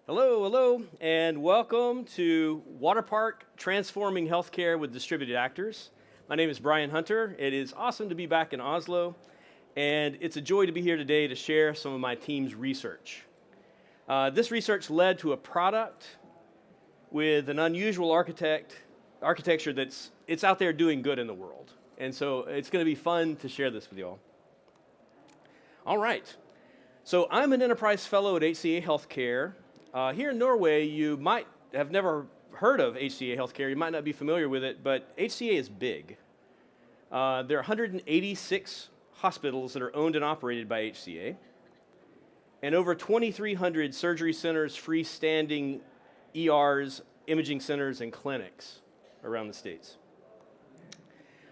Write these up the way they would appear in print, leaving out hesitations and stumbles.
Hello, hello, and welcome to Waterpark Transforming Healthcare with Distributed Actors. My name is Bryan Hunter. It is awesome to be back in Oslo, and it's a joy to be here today to share some of my team's research. This research led to a product with an unusual architecture that's out there doing good in the world. And so it's going to be fun to share this with you all. All right. So I'm an enterprise fellow at HCA Healthcare. Here in Norway, you might have never heard of HCA Healthcare. You might not be familiar with it, but HCA is big. There are 186 hospitals that are owned and operated by HCA, and over 2,300 surgery centers, freestanding ERs, imaging centers, and clinics around the States.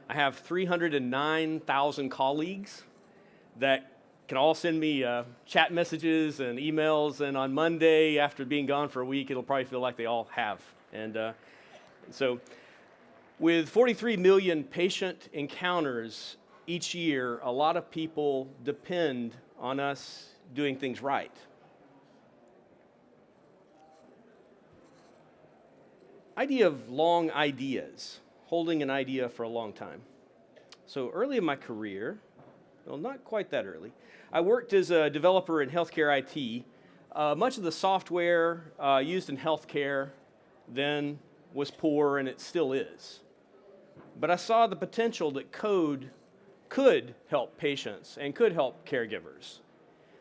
I have 309,000 colleagues that can all send me chat messages and emails, and on Monday, after being gone for a week, it'll probably feel like they all have. And so with 43 million patient encounters each year, a lot of people depend on us doing things right. Idea of long ideas, holding an idea for a long time. So early in my career, well, not quite that early, I worked as a developer in healthcare IT. Much of the software used in healthcare then was poor, and it still is. But I saw the potential that code could help patients and could help caregivers.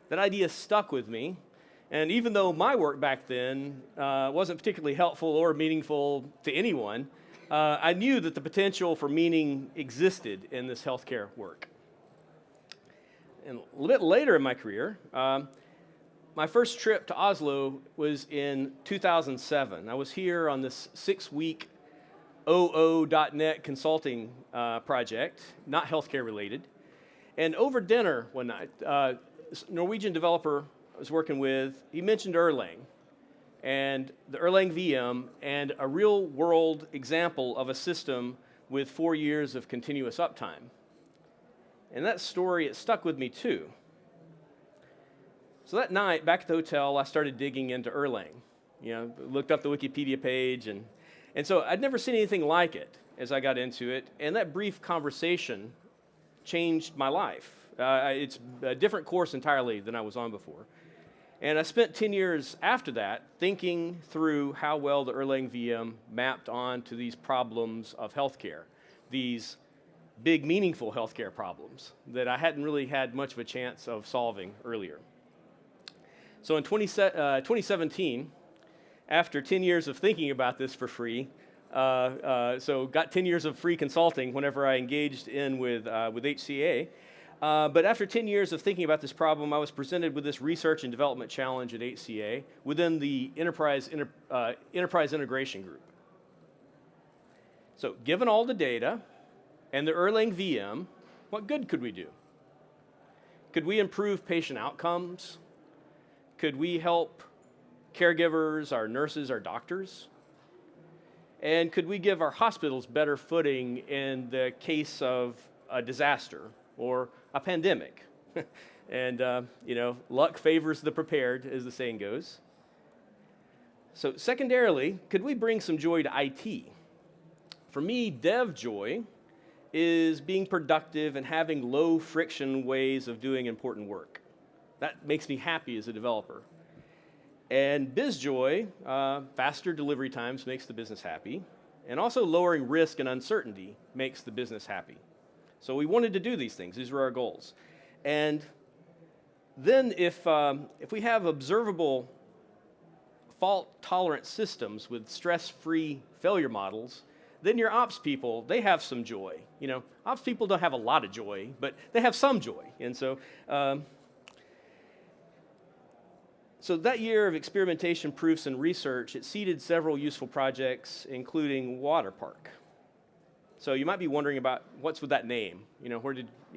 That idea stuck with me, and even though my work back then wasn't particularly helpful or meaningful to anyone, I knew that the potential for meaning existed in this healthcare work. And a little bit later in my career, my first trip to Oslo was in 2007. I was here on this 6-week OO.NET consulting project, not healthcare related. And over dinner one night, this Norwegian developer I was working with, he mentioned Erlang and the Erlang VM and a real world example of a system with 4 years of continuous uptime. And that story, it stuck with me too. So that night, back at the hotel, I started digging into Erlang. Looked up the Wikipedia page, and so I'd never seen anything like it as I got into it, and that brief conversation changed my life. It's a different course entirely than I was on before. And I spent 10 years after that thinking through how well the Erlang VM mapped onto these problems of healthcare, these big, meaningful healthcare problems that I hadn't really had much of a chance of solving earlier. So in 2017, after 10 years of thinking about this for free, so got 10 years of free consulting whenever I engaged in with HCA, but after 10 years of thinking about this problem, I was presented with this research and development challenge at HCA within the Enterprise Integration Group. So given all the data, and the Erlang VM, what good could we do? Could we improve patient outcomes? Could we help caregivers, our nurses, our doctors? And could we give our hospitals better footing in the case of a disaster or a pandemic? And, luck favors the prepared, as the saying goes. So secondarily, could we bring some joy to IT? For me, dev joy is being productive and having low friction ways of doing important work. That makes me happy as a developer. And biz joy, faster delivery times makes the business happy, and also lowering risk and uncertainty makes the business happy. So we wanted to do these things. These were our goals. And then if we have observable fault-tolerant systems with stress-free failure models, then your ops people, they have some joy. Ops people don't have a lot of joy, but they have some joy. And so that year of experimentation, proofs, and research, it seeded several useful projects, including Waterpark. So you might be wondering about what's with that name.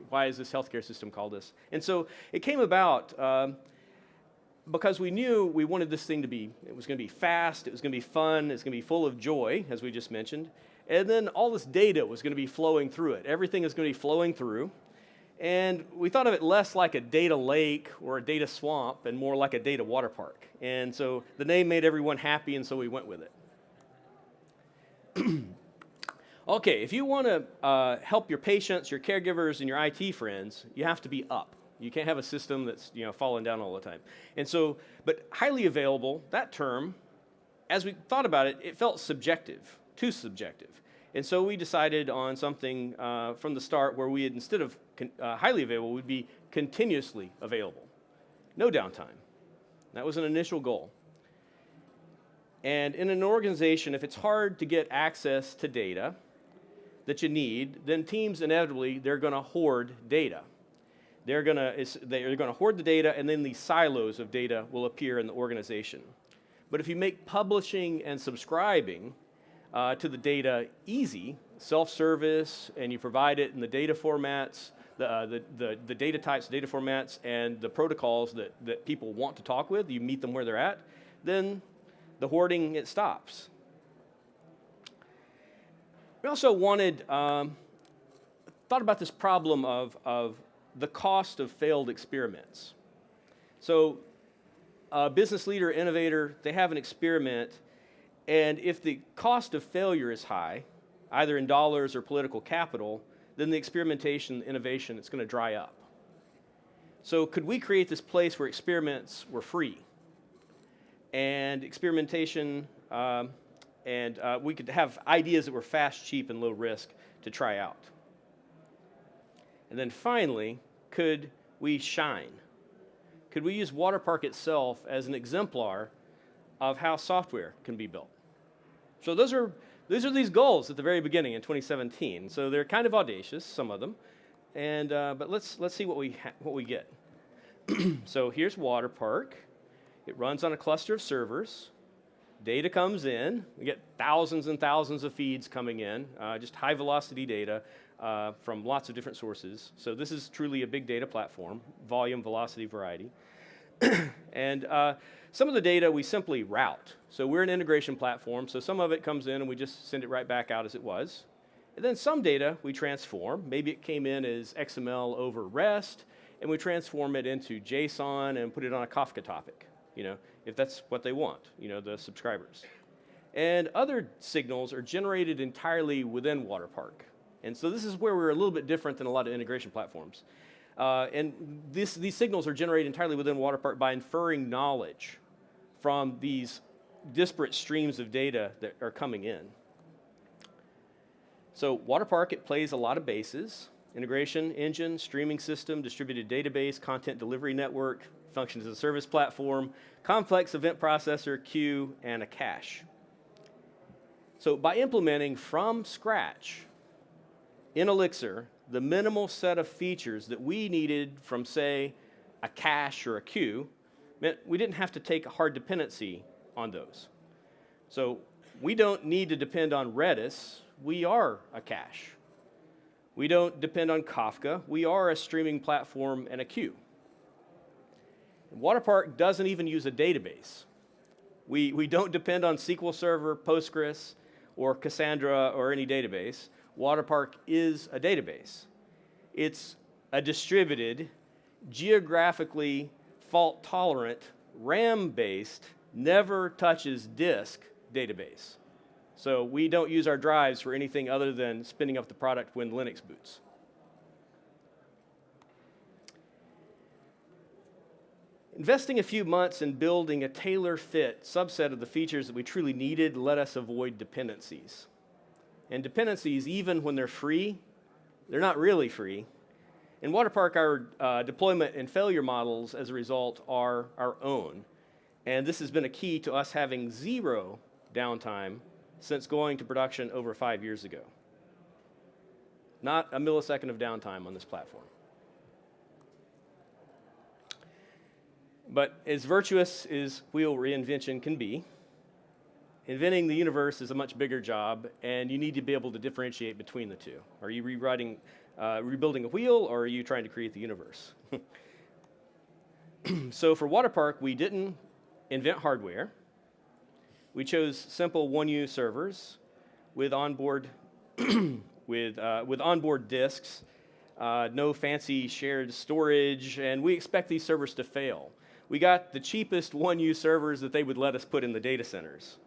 Why is this healthcare system called this? And so it came about because we knew we wanted this thing it was going to be fast, it was going to be fun, it's going to be full of joy, as we just mentioned. And then all this data was going to be flowing through it. Everything is going to be flowing through. And we thought of it less like a data lake or a data swamp and more like a data water park. And so the name made everyone happy, and so we went with it. Okay, if you want to help your patients, your caregivers, and your IT friends, you have to be up. You can't have a system that's falling down all the time. And so, but highly available, that term, as we thought about it, it felt subjective, too subjective. And so we decided on something from the start where we had, instead of highly available, we'd be continuously available. No downtime. That was an initial goal. And in an organization, if it's hard to get access to data that you need, then teams inevitably, they're going to hoard data. They're going to hoard the data, and then these silos of data will appear in the organization. But if you make publishing and subscribing to the data easy, self-service, and you provide it in the data formats, the data types, data formats, and the protocols that people want to talk with, you meet them where they're at, then the hoarding, it stops. We also thought about this problem of the cost of failed experiments. So a business leader, innovator, they have an experiment, and if the cost of failure is high, either in dollars or political capital, then the experimentation, innovation, it's going to dry up. So could we create this place where experiments were free? And experimentation, we could have ideas that were fast, cheap, and low risk to try out. And then finally, could we shine? Could we use Waterpark itself as an exemplar of how software can be built? So these are these goals at the very beginning in 2017. So they're kind of audacious, some of them, and but let's see what we get. So here's Waterpark. It runs on a cluster of servers. Data comes in. We get thousands and thousands of feeds coming in, just high velocity data from lots of different sources. So this is truly a big data platform, volume, velocity, variety. And some of the data we simply route. So we're an integration platform, so some of it comes in and we just send it right back out as it was. And then some data we transform. Maybe it came in as XML over REST, and we transform it into JSON and put it on a Kafka topic, if that's what they want, the subscribers. And other signals are generated entirely within Waterpark. And so this is where we're a little bit different than a lot of integration platforms. And these signals are generated entirely within Waterpark by inferring knowledge from these disparate streams of data that are coming in. So Waterpark, it plays a lot of bases: integration engine, streaming system, distributed database, content delivery network, functions as a service platform, complex event processor, queue, and a cache. So by implementing from scratch in Elixir the minimal set of features that we needed from, say, a cache or a queue, meant we didn't have to take a hard dependency on those. So we don't need to depend on Redis. We are a cache. We don't depend on Kafka. We are a streaming platform and a queue. Waterpark doesn't even use a database. We don't depend on SQL Server, Postgres, or Cassandra, or any database. Waterpark is a database. It's a distributed, geographically fault-tolerant, RAM-based, never touches disk database. So we don't use our drives for anything other than spinning up the product when Linux boots. Investing a few months in building a tailor-fit subset of the features that we truly needed let us avoid dependencies. And dependencies, even when they're free, they're not really free. In Waterpark, our deployment and failure models, as a result, are our own. And this has been a key to us having zero downtime since going to production over 5 years ago. Not a millisecond of downtime on this platform. But as virtuous as wheel reinvention can be, inventing the universe is a much bigger job, and you need to be able to differentiate between the two. Are you rebuilding a wheel, or are you trying to create the universe? So for Waterpark, we didn't invent hardware. We chose simple 1U servers with onboard with onboard disks no fancy shared storage, and we expect these servers to fail. We got the cheapest one-use servers that they would let us put in the data centers.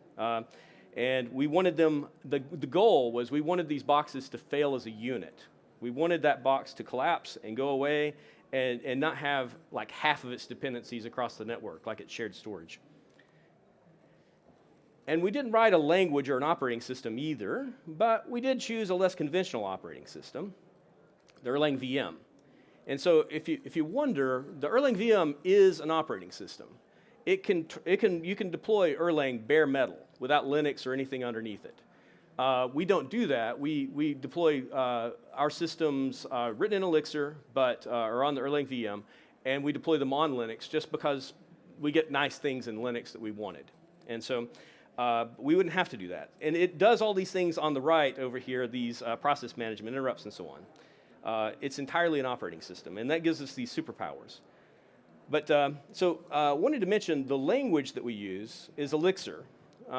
And we wanted them, the goal was we wanted these boxes to fail as a unit. We wanted that box to collapse and go away and not have like half of its dependencies across the network like it's shared storage. And we didn't write a language or an operating system either, but we did choose a less conventional operating system, the Erlang VM. And so if you wonder, the Erlang VM is an operating system. You can deploy Erlang bare metal without Linux or anything underneath it. We don't do that. We deploy our systems written in Elixir, but are on the Erlang VM, and we deploy them on Linux just because we get nice things in Linux that we wanted. And so we wouldn't have to do that. And it does all these things on the right over here, these process management, interrupts, and so on. It's entirely an operating system, and that gives us these superpowers. But wanted to mention the language that we use is Elixir,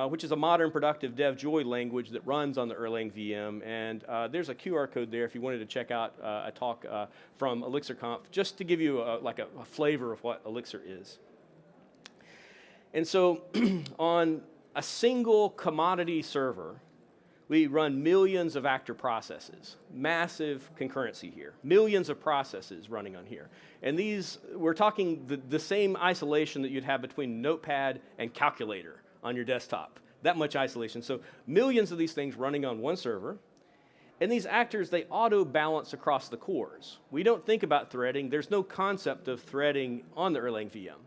which is a modern productive dev joy language that runs on the Erlang VM. And there's a QR code there if you wanted to check out a talk from ElixirConf, just to give you a flavor of what Elixir is. And so on a single commodity server, we run millions of actor processes, massive concurrency here, millions of processes running on here. And these, we're talking the same isolation that you'd have between Notepad and calculator on your desktop, that much isolation. So millions of these things running on one server. And these actors, they auto-balance across the cores. We don't think about threading. There's no concept of threading on the Erlang VM.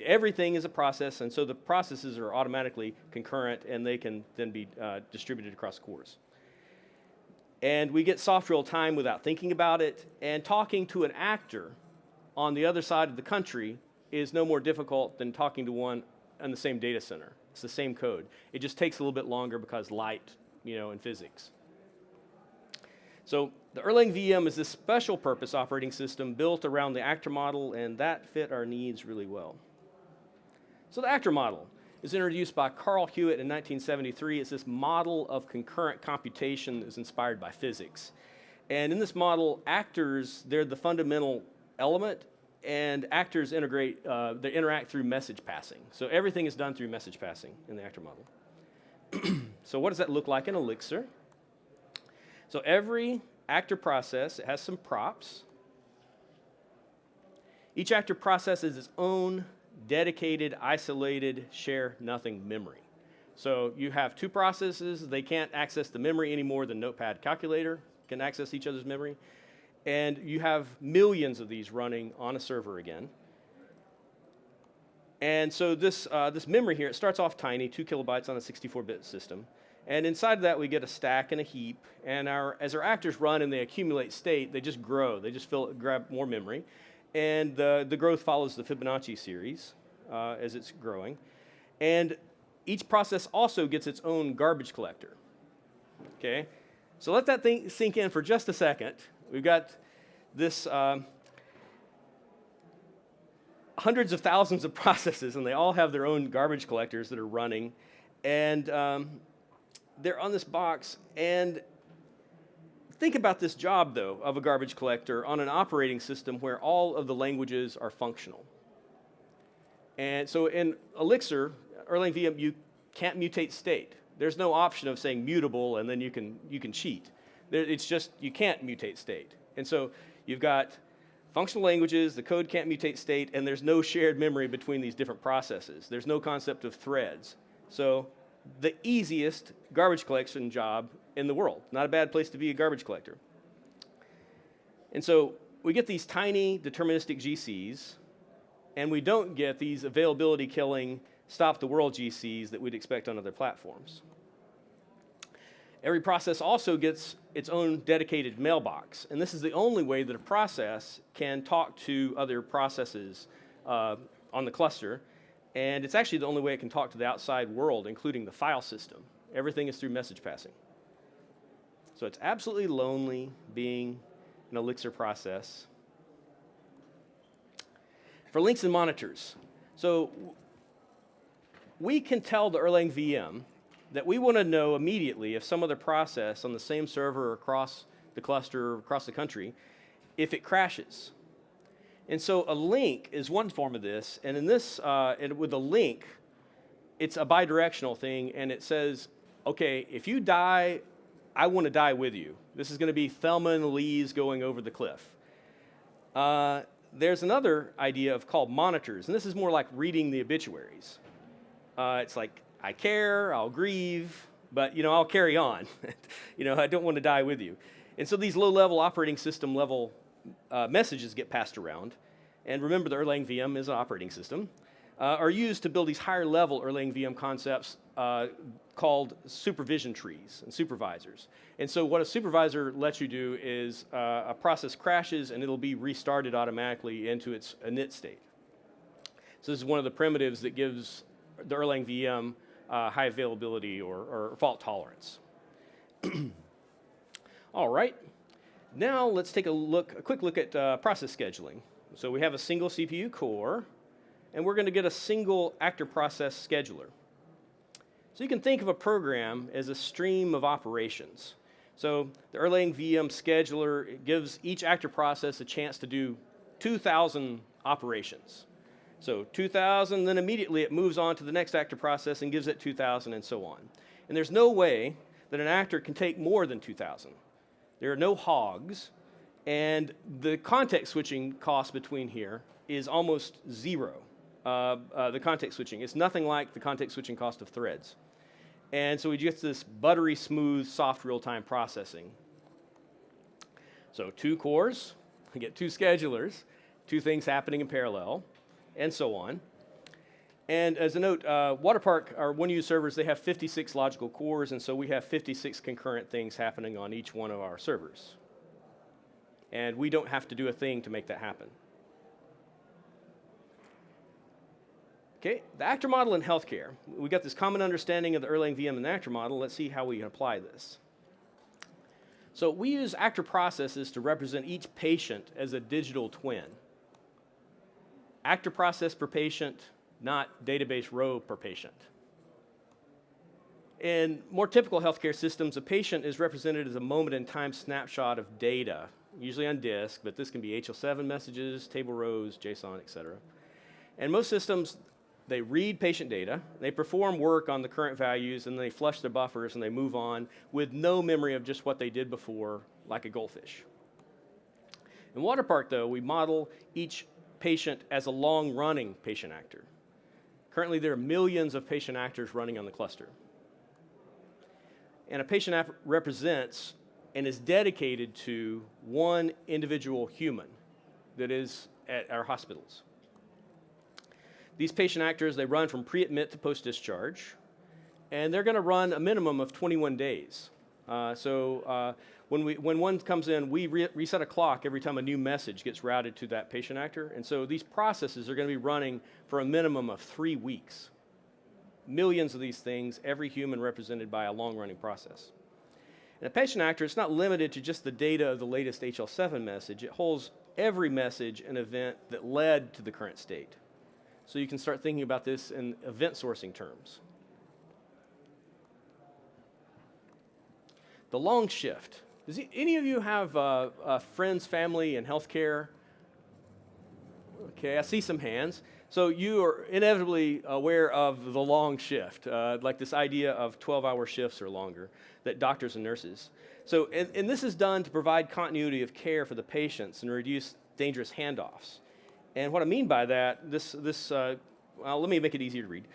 Everything is a process, and so the processes are automatically concurrent, and they can then be distributed across cores. And we get soft real time without thinking about it, and talking to an actor on the other side of the country is no more difficult than talking to one in the same data center. It's the same code. It just takes a little bit longer because light, and physics. So the Erlang VM is this special purpose operating system built around the actor model, and that fit our needs really well. So the actor model is introduced by Carl Hewitt in 1973. It's this model of concurrent computation that is inspired by physics. And in this model, actors, they're the fundamental element, and actors they interact through message passing. So everything is done through message passing in the actor model. So what does that look like in Elixir? So every actor process, it has some props. Each actor process is its own dedicated, isolated, share nothing memory. So you have two processes. They can't access the memory any more than Notepad calculator can access each other's memory. And you have millions of these running on a server again. And so this memory here, it starts off tiny, 2 kilobytes on a 64-bit system. And inside of that, we get a stack and a heap. And as our actors run and they accumulate state, they just grow. They just grab more memory. And the growth follows the Fibonacci series as it's growing. And each process also gets its own garbage collector. Okay? So let that thing sink in for just a second. We've got this hundreds of thousands of processes, and they all have their own garbage collectors that are running. And they're on this box, and think about this job, though, of a garbage collector on an operating system where all of the languages are functional. And so in Elixir, Erlang VM, you can't mutate state. There's no option of saying mutable, and then you can cheat. It's just, you can't mutate state. And so you've got functional languages, the code can't mutate state, and there's no shared memory between these different processes. There's no concept of threads. So the easiest garbage collection job in the world. Not a bad place to be a garbage collector. And so we get these tiny deterministic GCs, and we don't get these availability killing stop the world GCs that we'd expect on other platforms. Every process also gets its own dedicated mailbox, and this is the only way that a process can talk to other processes on the cluster. And it's actually the only way it can talk to the outside world, including the file system. Everything is through message passing. So it's absolutely lonely being an Elixir process. For links and monitors, so we can tell the Erlang VM that we want to know immediately if some other process on the same server across the cluster across the country if it crashes. And so a link is one form of this, and in this, and with a link, it's a bidirectional thing, and it says, okay, if you die, I want to die with you. This is going to be Thelma and Louise going over the cliff. There's another idea called monitors, and this is more like reading the obituaries. It's like, I care, I'll grieve, but I'll carry on. I don't want to die with you. And so these low-level operating system level messages get passed around, and remember the Erlang VM is an operating system, are used to build these higher-level Erlang VM concepts called supervision trees and supervisors. And so what a supervisor lets you do is a process crashes and it'll be restarted automatically into its init state. So this is one of the primitives that gives the Erlang VM high availability or fault tolerance. All right, now let's take a quick look at process scheduling. So we have a single CPU core, and we're going to get a single actor process scheduler. So you can think of a program as a stream of operations. So the Erlang VM scheduler gives each actor process a chance to do 2,000 operations. So 2,000, then immediately it moves on to the next actor process and gives it 2,000 and so on. And there's no way that an actor can take more than 2,000. There are no hogs, and the context switching cost between here is almost zero. The context switching. It's nothing like the context switching cost of threads. And so we get this buttery smooth, soft real-time processing. So 2 cores, we get 2 schedulers, 2 things happening in parallel, and so on. And as a note, Waterpark, our one-use servers, they have 56 logical cores, and so we have 56 concurrent things happening on each one of our servers. And we don't have to do a thing to make that happen. Okay, the actor model in healthcare. We got this common understanding of the Erlang VM and the actor model. Let's see how we can apply this. So we use actor processes to represent each patient as a digital twin. Actor process per patient, not database row per patient. In more typical healthcare systems, a patient is represented as a moment-in-time snapshot of data, usually on disk, but this can be HL7 messages, table rows, JSON, etc. And most systems, they read patient data, they perform work on the current values, and they flush their buffers, and they move on with no memory of just what they did before, like a goldfish. In Waterpark, though, we model each patient as a long-running patient actor. Currently, there are millions of patient actors running on the cluster. And a patient app represents and is dedicated to one individual human that is at our hospitals. These patient actors, they run from pre-admit to post-discharge, and they're going to run a minimum of 21 days. When one comes in, we reset a clock every time a new message gets routed to that patient actor, and so these processes are going to be running for a minimum of 3 weeks. Millions of these things, every human represented by a long-running process. And a patient actor, it's not limited to just the data of the latest HL7 message. It holds every message and event that led to the current state. So you can start thinking about this in event sourcing terms. The long shift. Does any of you have friends, family in healthcare? Okay, I see some hands. So you are inevitably aware of the long shift, like this idea of 12-hour shifts or longer that doctors and nurses. So, and this is done to provide continuity of care for the patients and reduce dangerous handoffs. And what I mean by that, well, let me make it easier to read.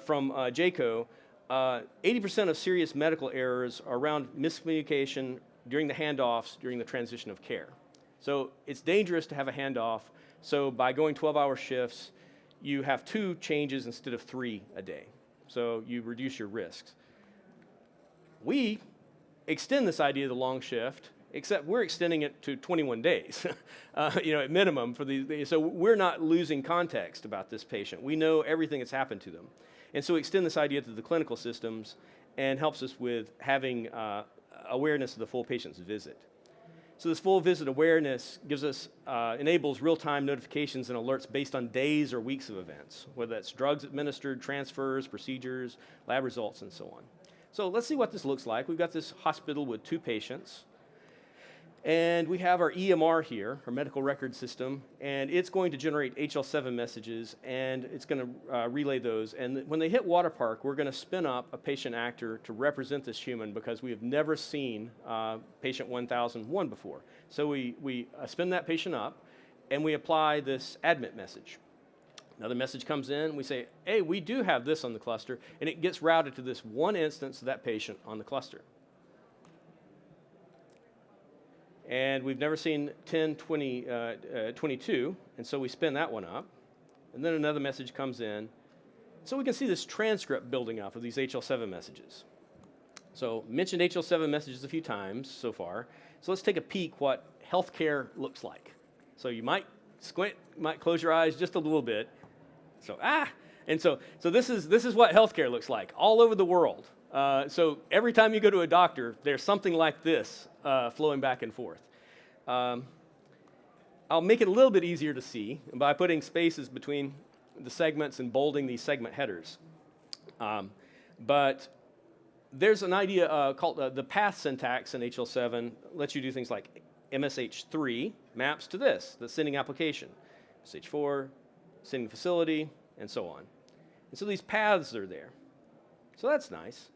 From JCO, 80% of serious medical errors are around miscommunication during the handoffs during the transition of care. So it's dangerous to have a handoff. So by going 12-hour shifts, you have 2 changes instead of 3 a day. So you reduce your risks. We extend this idea of the long shift, except we're extending it to 21 days, at minimum for these. So we're not losing context about this patient. We know everything that's happened to them. And so we extend this idea to the clinical systems and helps us with having awareness of the full patient's visit. So this full visit awareness gives us, enables real-time notifications and alerts based on days or weeks of events, whether that's drugs administered, transfers, procedures, lab results, and so on. So let's see what this looks like. We've got this hospital with 2 patients. And we have our EMR here, our medical record system, and it's going to generate HL7 messages, and it's going to relay those. And when they hit Waterpark, we're going to spin up a patient actor to represent this human because we have never seen patient 1001 before. So we spin that patient up, and we apply this admit message. Another message comes in, we say, hey, we do have this on the cluster, and it gets routed to this one instance of that patient on the cluster. And we've never seen 22, and so we spin that one up. And then another message comes in. So we can see this transcript building up of these HL7 messages. So mentioned HL7 messages a few times so far. So let's take a peek what healthcare looks like. So you might squint, you might close your eyes just a little bit. So and so this is what healthcare looks like all over the world. So every time you go to a doctor, there's something like this flowing back and forth. I'll make it a little bit easier to see by putting spaces between the segments and bolding these segment headers. But there's an idea called the path syntax in HL7 lets you do things like MSH3 maps to this, the sending application, MSH4, sending facility, and so on. And so these paths are there. So that's nice.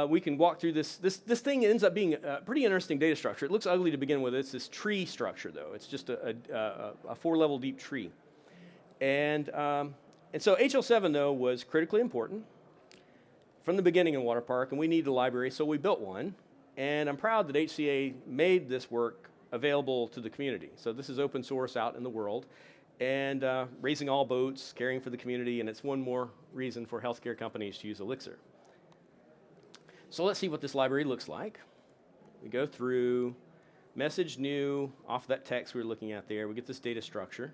We can walk through this. This thing ends up being a pretty interesting data structure. It looks ugly to begin with. It's this tree structure, though. It's just a 4-level deep tree. And so HL7, though, was critically important from the beginning in Waterpark, and we needed a library, so we built one. And I'm proud that HCA made this work available to the community. So this is open source out in the world, and raising all boats, caring for the community, and it's one more reason for healthcare companies to use Elixir. So let's see what this library looks like. We go through message new off that text we were looking at there. We get this data structure,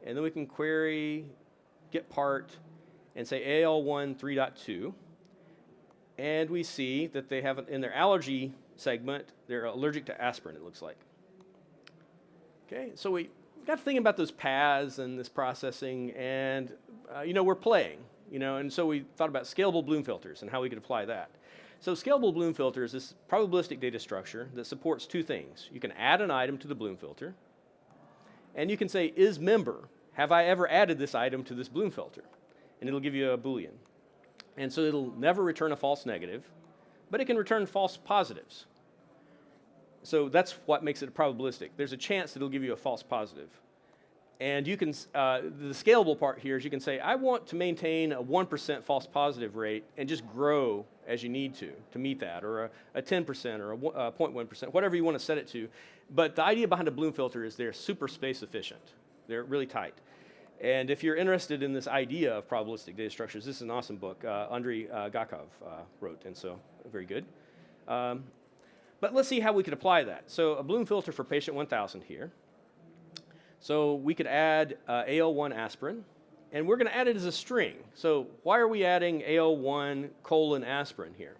and then we can query get part and say AL1 3.2, and we see that they have in their allergy segment, they're allergic to aspirin, it looks like. Okay, so we got thinking about those paths and this processing, and we're playing, and so we thought about scalable Bloom filters and how we could apply that. So scalable Bloom filter is this probabilistic data structure that supports two things. You can add an item to the Bloom filter, and you can say, is member, have I ever added this item to this Bloom filter? And it'll give you a Boolean. And so it'll never return a false negative, but it can return false positives. So that's what makes it probabilistic. There's a chance that it'll give you a false positive. And you can, the scalable part here is you can say, I want to maintain a 1% false positive rate and just grow as you need to meet that, or a 10% or a 0.1%, whatever you want to set it to. But the idea behind a Bloom filter is they're super space efficient. They're really tight. And if you're interested in this idea of probabilistic data structures, this is an awesome book Andrei Gakov wrote, and so very good. But let's see how we could apply that. So a Bloom filter for patient 1000 here. So we could add AL1 aspirin, and we're going to add it as a string. So why are we adding AL1 colon aspirin here?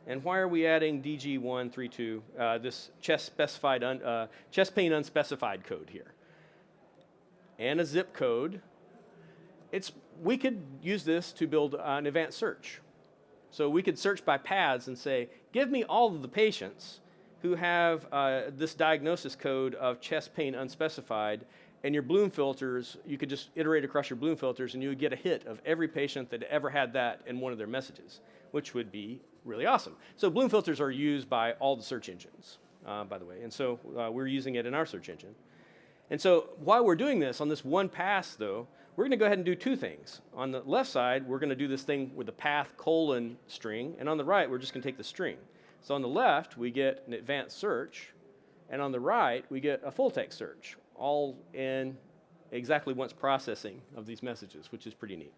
And why are we adding DG132, this chest pain unspecified code here? And a zip code. We could use this to build an advanced search. So we could search by paths and say, give me all of the patients who have this diagnosis code of chest pain unspecified, and your Bloom filters, you could just iterate across your Bloom filters and you would get a hit of every patient that ever had that in one of their messages, which would be really awesome. So Bloom filters are used by all the search engines, by the way, and so we're using it in our search engine. And so while we're doing this, on this one pass, though, we're going to go ahead and do two things. On the left side, we're going to do this thing with the path colon string, and on the right, we're just going to take the string. So on the left, we get an advanced search, and on the right, we get a full text search, all in exactly once processing of these messages, which is pretty neat.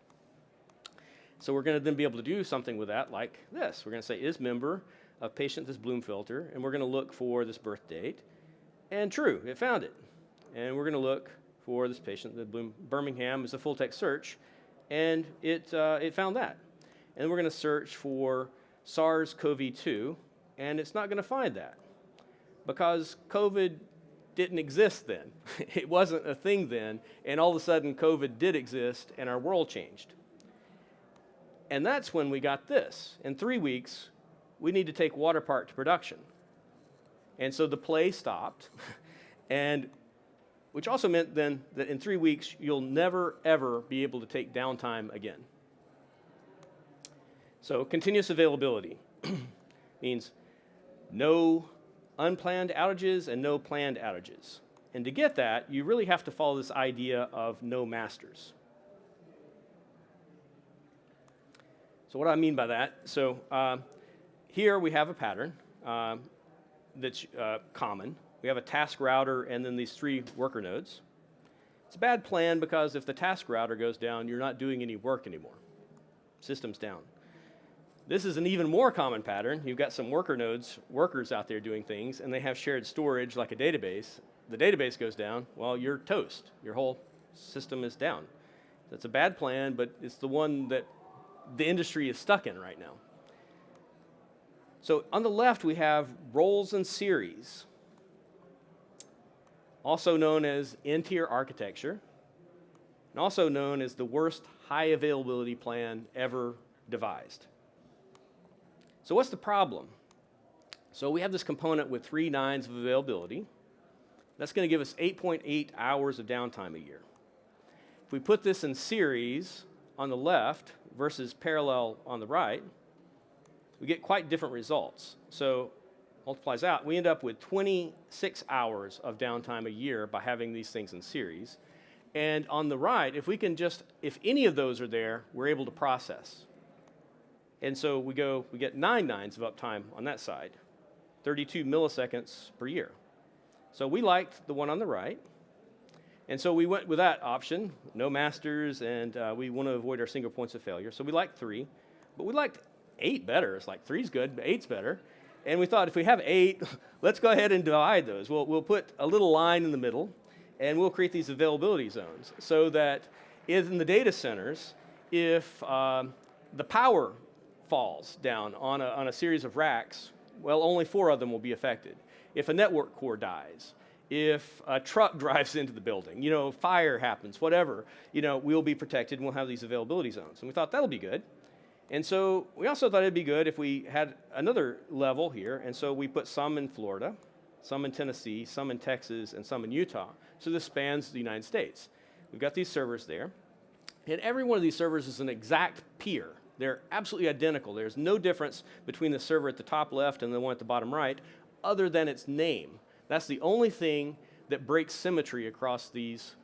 So we're going to then be able to do something with that like this. We're going to say, is member of patient this Bloom filter, and we're going to look for this birth date, and true, it found it. And we're going to look for this patient, the Birmingham is a full text search, and it found that. And we're going to search for SARS-CoV-2, and it's not going to find that because COVID didn't exist then. It wasn't a thing then, and all of a sudden COVID did exist, and our world changed. And that's when we got this. In 3 weeks, we need to take Waterpark to production. And so the play stopped, and which also meant then that in 3 weeks, you'll never, ever be able to take downtime again. So continuous availability means no unplanned outages and no planned outages. And to get that, you really have to follow this idea of no masters. So what do I mean by that? So here we have a pattern that's common. We have a task router and then these 3 worker nodes. It's a bad plan because if the task router goes down, you're not doing any work anymore. System's down. This is an even more common pattern. You've got some worker nodes, workers out there doing things, and they have shared storage like a database. The database goes down, well, you're toast. Your whole system is down. That's a bad plan, but it's the one that the industry is stuck in right now. So on the left, we have roles and series, also known as N-tier architecture, and also known as the worst high availability plan ever devised. So what's the problem? So we have this component with 3 nines of availability. That's going to give us 8.8 hours of downtime a year. If we put this in series on the left versus parallel on the right, we get quite different results. So multiplies out, we end up with 26 hours of downtime a year by having these things in series. And on the right, if any of those are there, we're able to process. And so we get 9 nines of uptime on that side, 32 milliseconds per year. So we liked the one on the right. And so we went with that option, no masters, and we want to avoid our single points of failure. So we liked 3, but we liked 8 better. It's like 3's good, but 8's better. And we thought if we have 8, let's go ahead and divide those. We'll put a little line in the middle, and we'll create these availability zones so that in the data centers, if the power falls down on a series of racks, well, only 4 of them will be affected. If a network core dies, if a truck drives into the building, fire happens, whatever, we'll be protected and we'll have these availability zones. And we thought that'll be good. And so we also thought it'd be good if we had another level here. And so we put some in Florida, some in Tennessee, some in Texas, and some in Utah. So this spans the United States. We've got these servers there. And every one of these servers is an exact peer. They're absolutely identical. There's no difference between the server at the top left and the one at the bottom right, other than its name. That's the only thing that breaks symmetry across these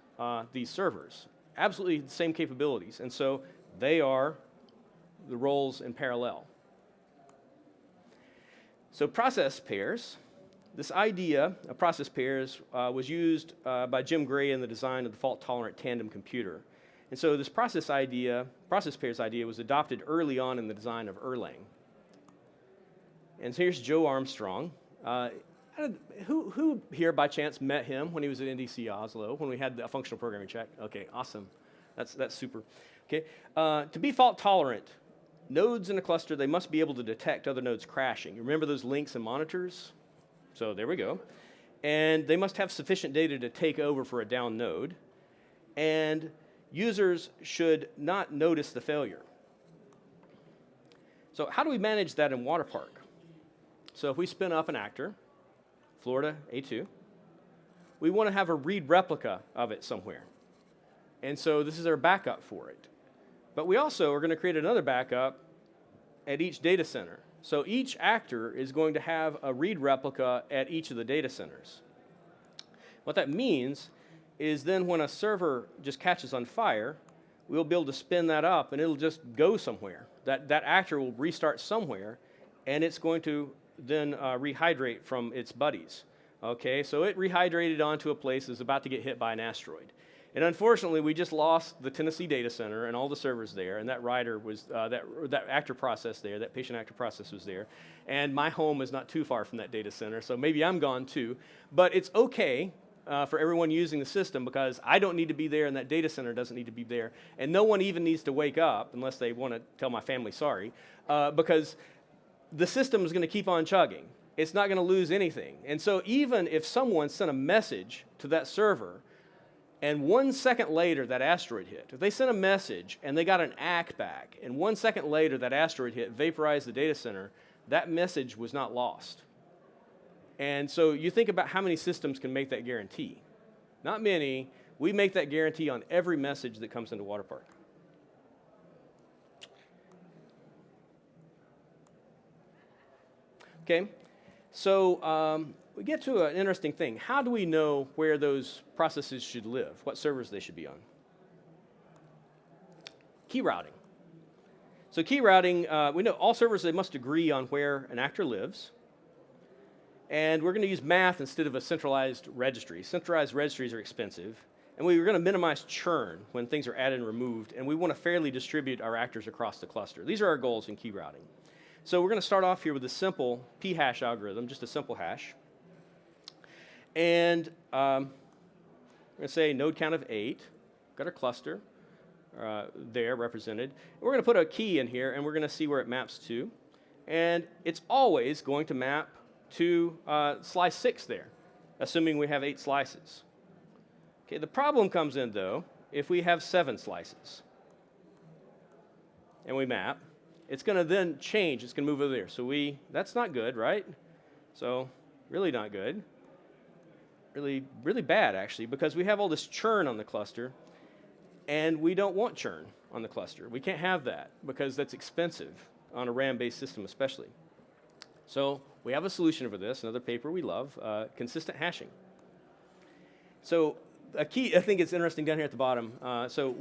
servers. Absolutely the same capabilities. And so they are the roles in parallel. So process pairs. This idea of process pairs was used by Jim Gray in the design of the fault-tolerant tandem computer. And so this process pairs idea was adopted early on in the design of Erlang. And so here's Joe Armstrong. Who here by chance met him when he was at NDC Oslo, when we had the functional programming check? Okay, awesome. That's super. Okay, to be fault tolerant, nodes in a cluster, they must be able to detect other nodes crashing. You remember those links and monitors? So there we go. And they must have sufficient data to take over for a down node. And users should not notice the failure. So how do we manage that in Waterpark? So if we spin up an actor, Florida A2, we want to have a read replica of it somewhere. And so this is our backup for it. But we also are going to create another backup at each data center. So each actor is going to have a read replica at each of the data centers. What that means is then when a server just catches on fire, we'll be able to spin that up and it'll just go somewhere. That actor will restart somewhere and it's going to then rehydrate from its buddies. Okay, so it rehydrated onto a place that's about to get hit by an asteroid. And unfortunately, we just lost the Tennessee data center and all the servers there, and that rider was, that actor process there, that patient actor process was there. And my home is not too far from that data center, so maybe I'm gone too. But it's okay for everyone using the system because I don't need to be there and that data center doesn't need to be there. And no one even needs to wake up unless they want to tell my family sorry, because the system is going to keep on chugging. It's not going to lose anything. And so even if someone sent a message to that server and 1 second later that asteroid hit, if they sent a message and they got an ACK back and 1 second later that asteroid hit, vaporized the data center, that message was not lost. And so you think about how many systems can make that guarantee. Not many. We make that guarantee on every message that comes into Waterpark. Okay, so we get to an interesting thing. How do we know where those processes should live, what servers they should be on? Key routing. So key routing, we know all servers, they must agree on where an actor lives. And we're going to use math instead of a centralized registry. Centralized registries are expensive. And we're going to minimize churn when things are added and removed. And we want to fairly distribute our actors across the cluster. These are our goals in key routing. So we're going to start off here with a simple p-hash algorithm, just a simple hash. And we're going to say node count of 8. Got our cluster there represented. And we're going to put a key in here, and we're going to see where it maps to. And it's always going to map to slice 6 there, assuming we have 8 slices. Okay, the problem comes in, though, if we have 7 slices. And we map. It's going to then change. It's going to move over there. So that's not good, right? So really not good. Really, really bad, actually, because we have all this churn on the cluster, and we don't want churn on the cluster. We can't have that because that's expensive on a RAM-based system especially. So we have a solution for this, another paper we love, consistent hashing. So a key, I think it's interesting down here at the bottom. So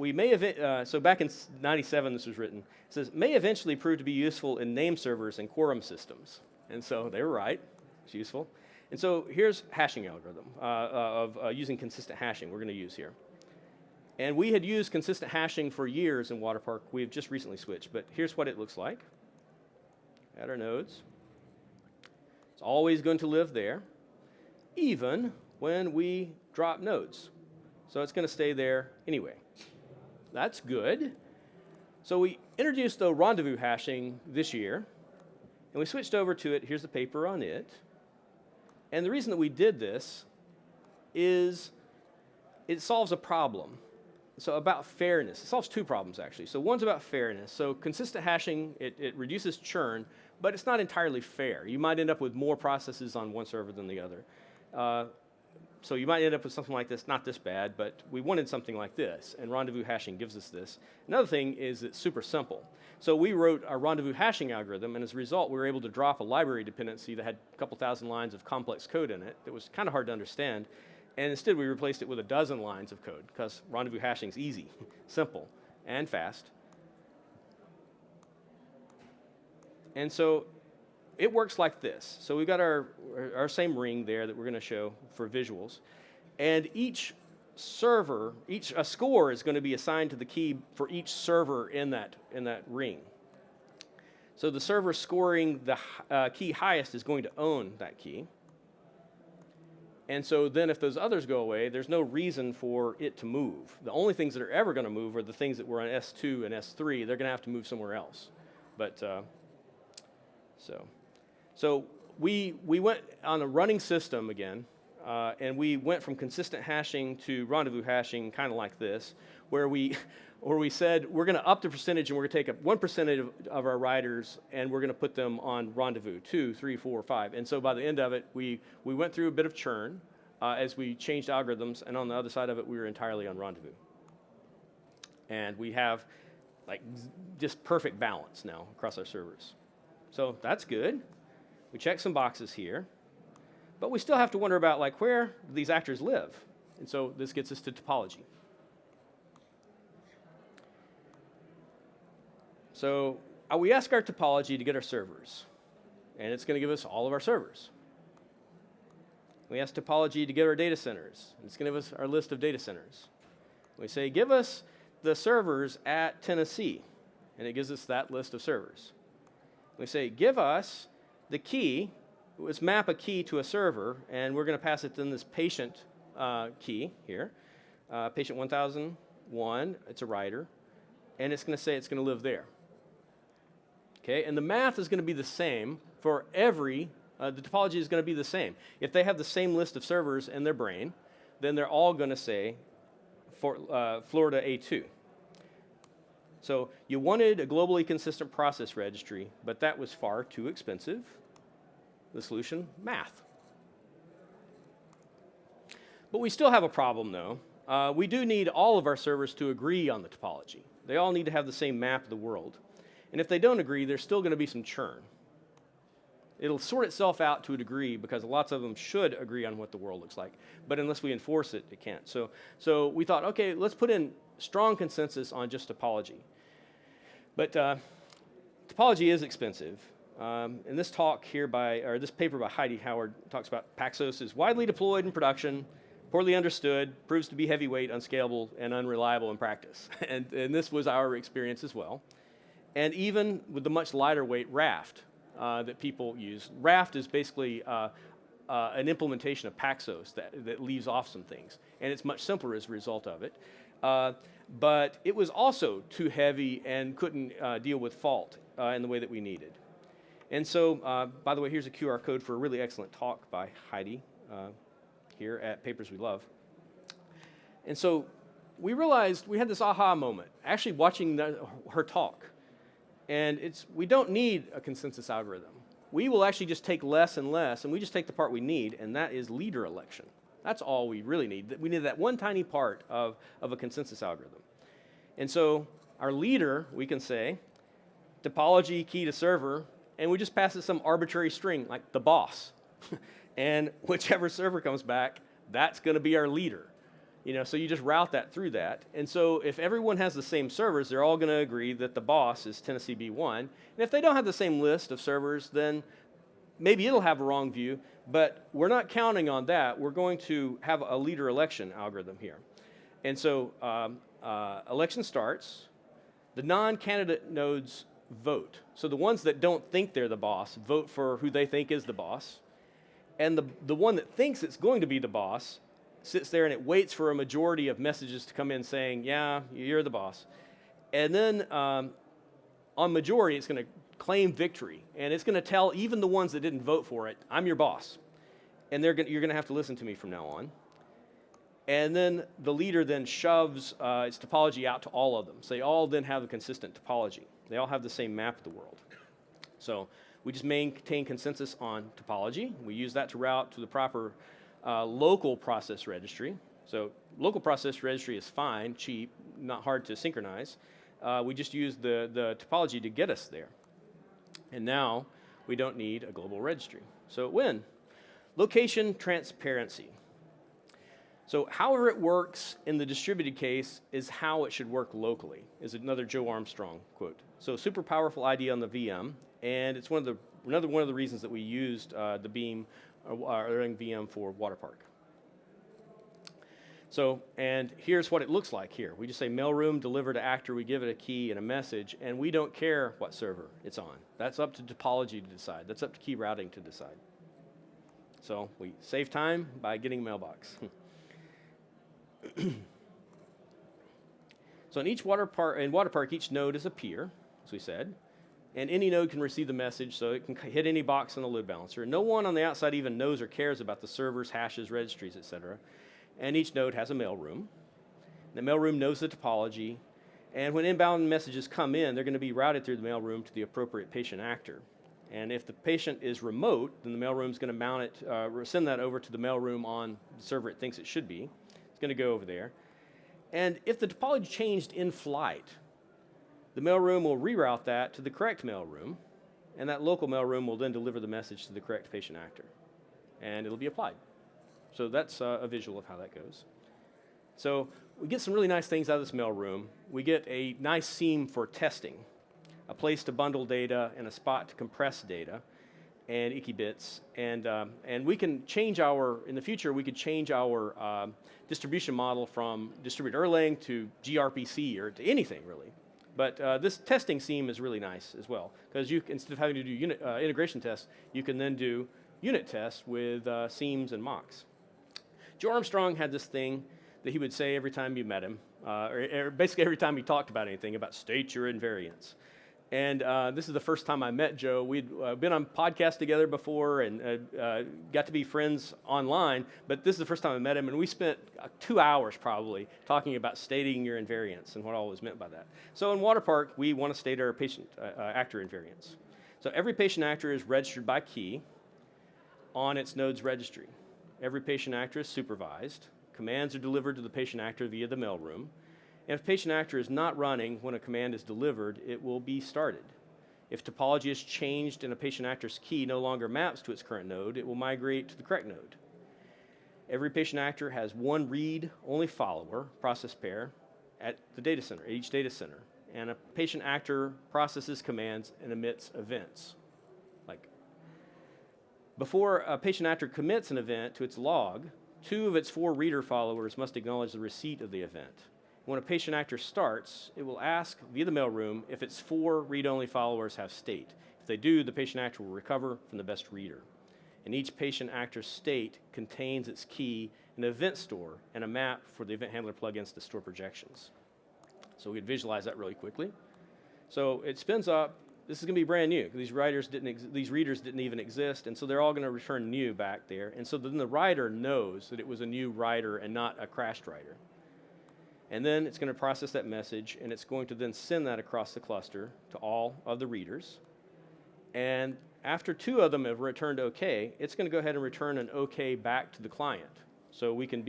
back in '97 this was written. It says, may eventually prove to be useful in name servers and quorum systems. And so they were right. It's useful. And so here's hashing algorithm of using consistent hashing we're going to use here. And we had used consistent hashing for years in Waterpark. We've just recently switched. But here's what it looks like. Add our nodes. It's always going to live there, even when we drop nodes. So it's going to stay there anyway. That's good. So we introduced the rendezvous hashing this year, and we switched over to it. Here's the paper on it. And the reason that we did this is it solves a problem. So about fairness. It solves 2 problems, actually. So one's about fairness. So consistent hashing, it reduces churn, but it's not entirely fair. You might end up with more processes on one server than the other. So you might end up with something like this, not this bad, but we wanted something like this, and rendezvous hashing gives us this. Another thing is it's super simple. So we wrote a rendezvous hashing algorithm, and as a result, we were able to drop a library dependency that had a couple thousand lines of complex code in it that was kind of hard to understand. And instead, we replaced it with a dozen lines of code, because rendezvous hashing is easy, simple, and fast. And so it works like this. So we've got our same ring there that we're going to show for visuals. And each server, a score is going to be assigned to the key for each server in that ring. So the server scoring the key highest is going to own that key. And so then if those others go away, there's no reason for it to move. The only things that are ever going to move are the things that were on S2 and S3. They're going to have to move somewhere else. But so we went on a running system again, and we went from consistent hashing to rendezvous hashing, kind of like this, where we said we're going to up the percentage, and we're going to take 1% of our riders, and we're going to put them on rendezvous, 2, 3, 4, 5. And so by the end of it, we went through a bit of churn as we changed algorithms, and on the other side of it, we were entirely on rendezvous. And we have like just perfect balance now across our servers. So that's good. We check some boxes here, but we still have to wonder about like where do these actors live? And so this gets us to topology. So we ask our topology to get our servers, and it's going to give us all of our servers. We ask topology to get our data centers, and it's going to give us our list of data centers. We say, give us the servers at Tennessee, and it gives us that list of servers. We say, give us the key. Let's map a key to a server, and we're going to pass it in this patient key here. Patient 1001, it's a writer, and it's going to say it's going to live there. Okay, and the math is going to be the same for every, the topology is going to be the same. If they have the same list of servers in their brain, then they're all going to say for, Florida A2. So you wanted a globally consistent process registry, but that was far too expensive. The solution, math. But we still have a problem, though. We do need all of our servers to agree on the topology. They all need to have the same map of the world. And if they don't agree, there's still going to be some churn. It'll sort itself out to a degree because lots of them should agree on what the world looks like. But unless we enforce it, it can't. So we thought, okay, let's put in strong consensus on just topology. But topology is expensive. And this talk here this paper by Heidi Howard talks about Paxos is widely deployed in production, poorly understood, proves to be heavyweight, unscalable, and unreliable in practice. and this was our experience as well. And even with the much lighter weight Raft that people use. Raft is basically an implementation of Paxos that leaves off some things. And it's much simpler as a result of it. But it was also too heavy and couldn't deal with fault in the way that we needed. And so, by the way, here's a QR code for a really excellent talk by Heidi here at Papers We Love. And so we realized we had this aha moment, actually watching her talk. And we don't need a consensus algorithm. We will actually just take less and less, and we just take the part we need, and that is leader election. That's all we really need. We need that one tiny part of a consensus algorithm. And so our leader, we can say, topology key to server, and we just pass it some arbitrary string, like the boss. And whichever server comes back, that's going to be our leader. So you just route that through that. And so if everyone has the same servers, they're all going to agree that the boss is Tennessee B1. And if they don't have the same list of servers, then maybe it'll have a wrong view. But we're not counting on that. We're going to have a leader election algorithm here. And so election starts. The non-candidate nodes vote. So the ones that don't think they're the boss vote for who they think is the boss. And the one that thinks it's going to be the boss sits there and it waits for a majority of messages to come in saying, yeah, you're the boss. And then on majority, it's going to claim victory. And it's going to tell even the ones that didn't vote for it, I'm your boss. And you're going to have to listen to me from now on. And then the leader then shoves its topology out to all of them. So they all then have a consistent topology. They all have the same map of the world. So we just maintain consensus on topology. We use that to route to the proper local process registry. So local process registry is fine, cheap, not hard to synchronize. We just use the topology to get us there. And now we don't need a global registry. So when? Location transparency. So however it works in the distributed case is how it should work locally, is another Joe Armstrong quote. So super powerful ID on the VM, and it's another one of the reasons that we used the Beam Erlang VM for Waterpark. So, and here's what it looks like here. We just say mailroom, deliver to actor, we give it a key and a message, and we don't care what server it's on. That's up to topology to decide. That's up to key routing to decide. So we save time by getting mailbox. So in Waterpark, each node is a peer, as we said. And any node can receive the message, so it can hit any box on the load balancer. No one on the outside even knows or cares about the servers, hashes, registries, etc. And each node has a mailroom. The mailroom knows the topology. And when inbound messages come in, they're going to be routed through the mailroom to the appropriate patient actor. And if the patient is remote, then the mailroom is going to mount it, send that over to the mailroom on the server it thinks it should be. It's going to go over there. And if the topology changed in flight, the mailroom will reroute that to the correct mailroom, and that local mailroom will then deliver the message to the correct patient actor, and it'll be applied. So that's a visual of how that goes. So we get some really nice things out of this mailroom. We get a nice seam for testing, a place to bundle data, and a spot to compress data, and icky bits, and we can change in the future, we could change our distribution model from distributed Erlang to gRPC or to anything really. But this testing seam is really nice as well, because instead of having to do integration tests, you can then do unit tests with seams and mocks. Joe Armstrong had this thing that he would say every time you met him, or basically every time he talked about anything, about state your invariants. And this is the first time I met Joe. We'd been on podcasts together before and got to be friends online, but this is the first time I met him, and we spent 2 hours probably talking about stating your invariants and what all was meant by that. So in Waterpark, we want to state our patient actor invariants. So every patient actor is registered by key on its node's registry. Every patient actor is supervised, commands are delivered to the patient actor via the mailroom. And if patient actor is not running when a command is delivered, it will be started. If topology is changed and a patient actor's key no longer maps to its current node, it will migrate to the correct node. Every patient actor has one read-only follower process pair at the data center, at each data center. And a patient actor processes commands and emits events. Like, before a patient actor commits an event to its log, 2 of its 4 reader followers must acknowledge the receipt of the event. When a patient actor starts, it will ask via the mailroom if its 4 read-only followers have state. If they do, the patient actor will recover from the best reader. And each patient actor's state contains its key, an event store, and a map for the event handler plugins to store projections. So we could visualize that really quickly. So it spins up. This is going to be brand new. These readers didn't even exist, and so they're all going to return new back there. And so then the writer knows that it was a new writer and not a crashed writer. And then it's going to process that message, and it's going to then send that across the cluster to all of the readers. And after 2 of them have returned OK, it's going to go ahead and return an OK back to the client. So we can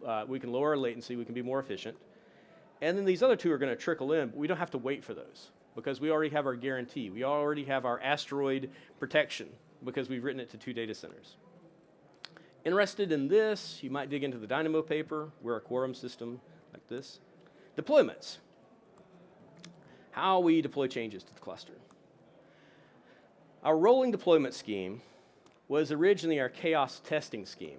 lower our latency, we can be more efficient. And then these other 2 are going to trickle in, but we don't have to wait for those because we already have our guarantee. We already have our asteroid protection because we've written it to 2 data centers. Interested in this, you might dig into the Dynamo paper. We're a quorum system like this. Deployments. How we deploy changes to the cluster. Our rolling deployment scheme was originally our chaos testing scheme.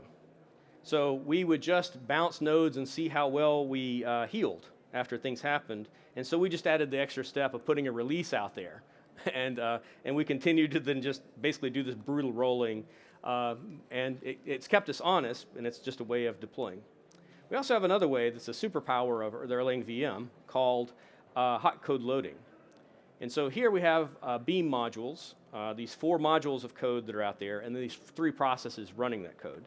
So we would just bounce nodes and see how well we healed after things happened. And so we just added the extra step of putting a release out there. And we continued to then just basically do this brutal rolling. And it's kept us honest, and it's just a way of deploying. We also have another way that's a superpower of the Erlang VM called hot code loading. And so here we have Beam modules, these 4 modules of code that are out there, and these 3 processes running that code.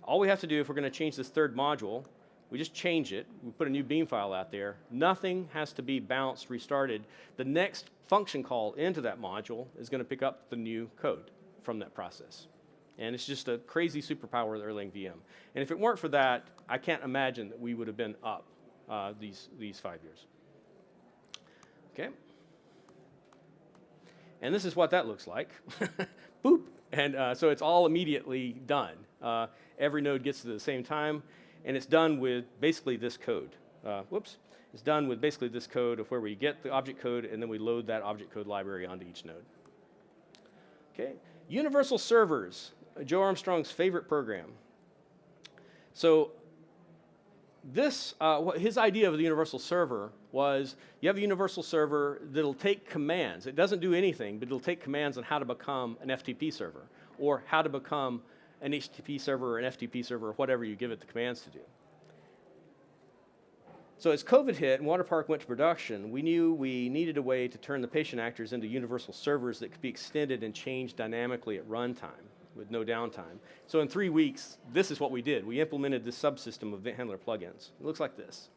All we have to do if we're going to change this 3rd module, we just change it. We put a new Beam file out there. Nothing has to be bounced, restarted. The next function call into that module is going to pick up the new code from that process. And it's just a crazy superpower of the Erlang VM. And if it weren't for that, I can't imagine that we would have been up these 5 years. Okay. And this is what that looks like. Boop. And so it's all immediately done. Every node gets to the same time, and it's done with basically this code. It's done with basically this code of where we get the object code, and then we load that object code library onto each node. Okay. Universal servers, Joe Armstrong's favorite program. So this, his idea of the universal server was you have a universal server that'll take commands. It doesn't do anything, but it'll take commands on how to become an FTP server or how to become an HTTP server or an FTP server or whatever you give it the commands to do. So as COVID hit and Waterpark went to production, we knew we needed a way to turn the patient actors into universal servers that could be extended and changed dynamically at runtime with no downtime. So in 3 weeks, this is what we did. We implemented this subsystem of event handler plugins. It looks like this.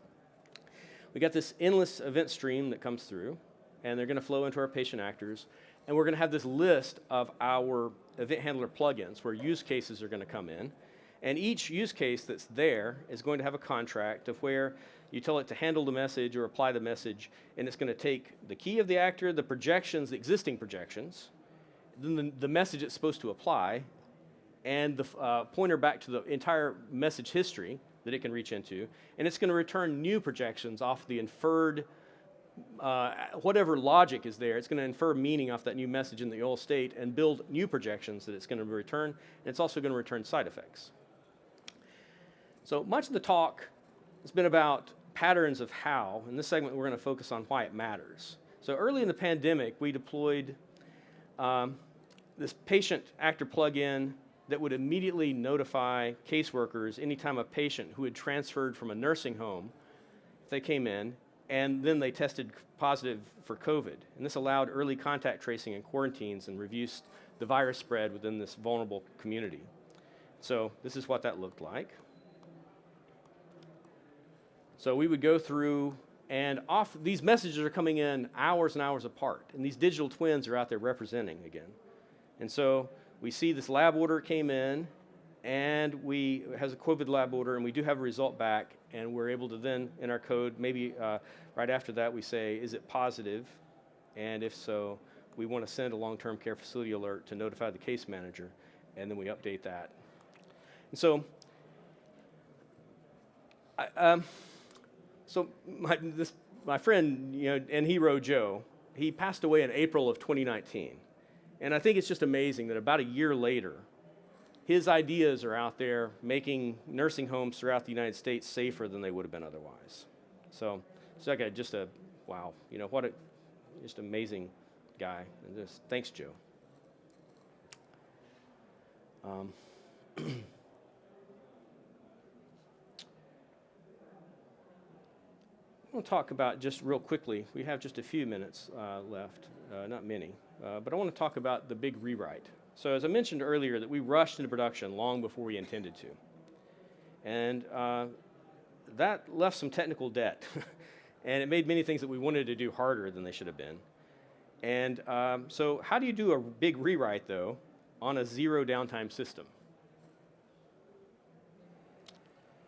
We got this endless event stream that comes through, and they're going to flow into our patient actors, and we're going to have this list of our event handler plugins where use cases are going to come in, and each use case that's there is going to have a contract of where you tell it to handle the message or apply the message, and it's going to take the key of the actor, the projections, the existing projections, then the message it's supposed to apply, and the pointer back to the entire message history that it can reach into, and it's going to return new projections off the inferred, whatever logic is there. It's going to infer meaning off that new message in the old state and build new projections that it's going to return, and it's also going to return side effects. So much of the talk has been about patterns of how. In this segment, we're going to focus on why it matters. So early in the pandemic, we deployed this patient actor plugin that would immediately notify caseworkers anytime a patient who had transferred from a nursing home, if they came in, and then they tested positive for COVID. And this allowed early contact tracing and quarantines and reduced the virus spread within this vulnerable community. So this is what that looked like. So we would go through, and these messages are coming in hours and hours apart, and these digital twins are out there representing again. And so we see this lab order came in, and it has a COVID lab order, and we do have a result back, and we're able to then, in our code, maybe right after that, we say, is it positive? And if so, we want to send a long-term care facility alert to notify the case manager, and then we update that. And so, my friend, and hero Joe, he passed away in April of 2019. And I think it's just amazing that about a year later, his ideas are out there making nursing homes throughout the United States safer than they would have been otherwise. So okay, just wow, what a just amazing guy. And just thanks, Joe. I want to talk about, just real quickly, we have just a few minutes left, not many, but I want to talk about the big rewrite. So as I mentioned earlier, that we rushed into production long before we intended to. And that left some technical debt. And it made many things that we wanted to do harder than they should have been. And so how do you do a big rewrite, though, on a zero downtime system?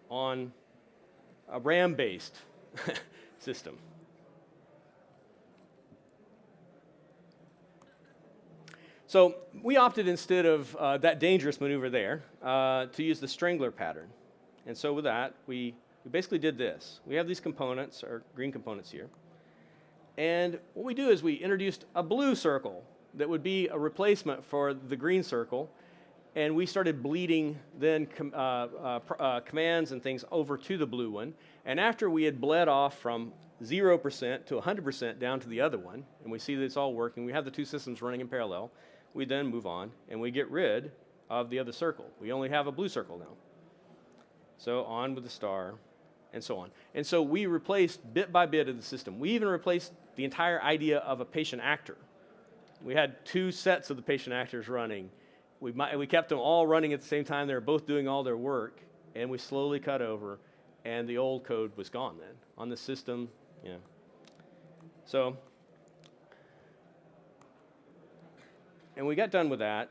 On a RAM-based system. So we opted, instead of that dangerous maneuver there, to use the strangler pattern. And so with that, we basically did this. We have these components, our green components here. And what we do is we introduced a blue circle that would be a replacement for the green circle. And we started bleeding then commands and things over to the blue one. And after we had bled off from 0% to 100% down to the other one, and we see that it's all working, we have the two systems running in parallel, we then move on and we get rid of the other circle. We only have a blue circle now. So on with the star, and so on. And so we replaced bit by bit of the system. We even replaced the entire idea of a patient actor. We had two sets of the patient actors running. We kept them all running at the same time. They were both doing all their work, and we slowly cut over, and the old code was gone then on the system. Yeah. So, and we got done with that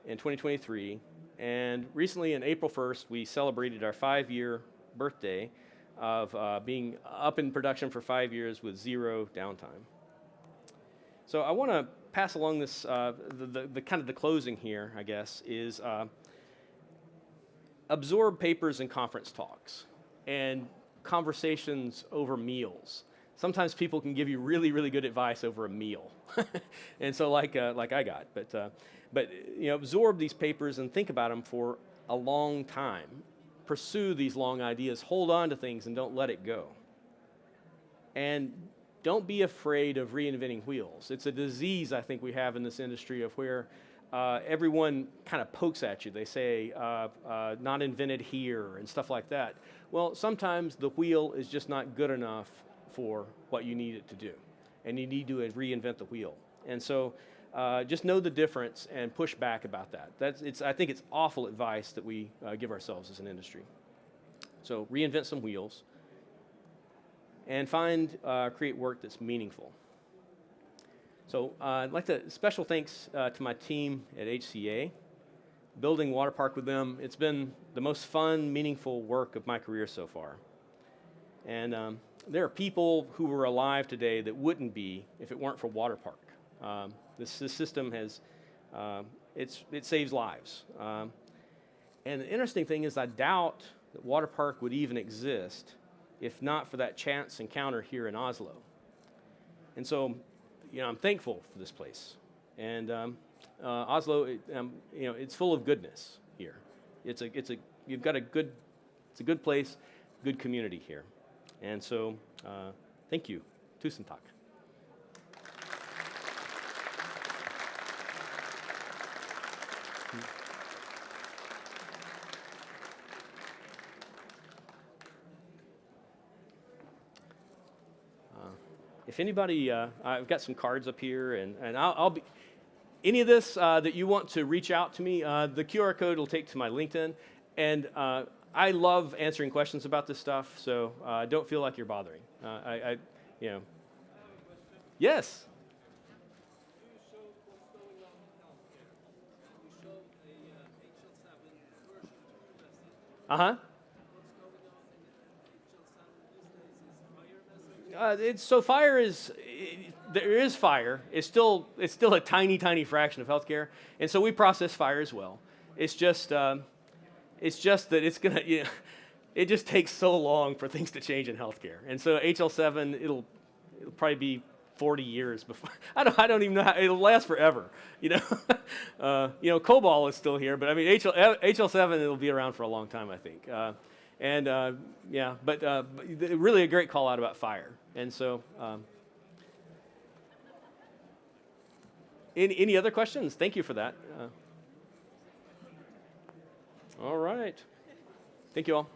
in 2023, and recently on April 1st, we celebrated our 5-year birthday of being up in production for 5 years with zero downtime. So I want to pass along this, the kind of the closing here, I guess, is absorb papers and conference talks and conversations over meals. Sometimes people can give you really, really good advice over a meal, and so like I got. But absorb these papers and think about them for a long time. Pursue these long ideas. Hold on to things and don't let it go. And don't be afraid of reinventing wheels. It's a disease I think we have in this industry of where everyone kind of pokes at you. They say, not invented here and stuff like that. Well, sometimes the wheel is just not good enough for what you need it to do. And you need to reinvent the wheel. And so just know the difference and push back about that. I think it's awful advice that we give ourselves as an industry. So reinvent some wheels. And create work that's meaningful. So I'd like to, special thanks to my team at HCA. Building Waterpark with them, it's been the most fun, meaningful work of my career so far. And there are people who are alive today that wouldn't be if it weren't for Waterpark. This system has, it saves lives. And the interesting thing is I doubt that Waterpark would even exist if not for that chance encounter here in Oslo. And so, I'm thankful for this place. And Oslo, it's full of goodness here. It's a good place, good community here. And so, thank you. Tusen takk. If anybody, I've got some cards up here, and I'll be, any of this that you want to reach out to me, the QR code will take to my LinkedIn, and I love answering questions about this stuff, so don't feel like you're bothering. Yes. You showed what's going on in healthcare. You showed a HL7 Uh-huh. So fire is, there is fire. It's still a tiny, tiny fraction of healthcare, and so we process fire as well. It's just that it's gonna, it just takes so long for things to change in healthcare, and so HL7 it'll probably be 40 years before. I don't even know how it'll last forever. COBOL is still here, but I mean HL7 it'll be around for a long time, I think. But really a great call out about fire. And so, any other questions? Thank you for that. All right. Thank you all.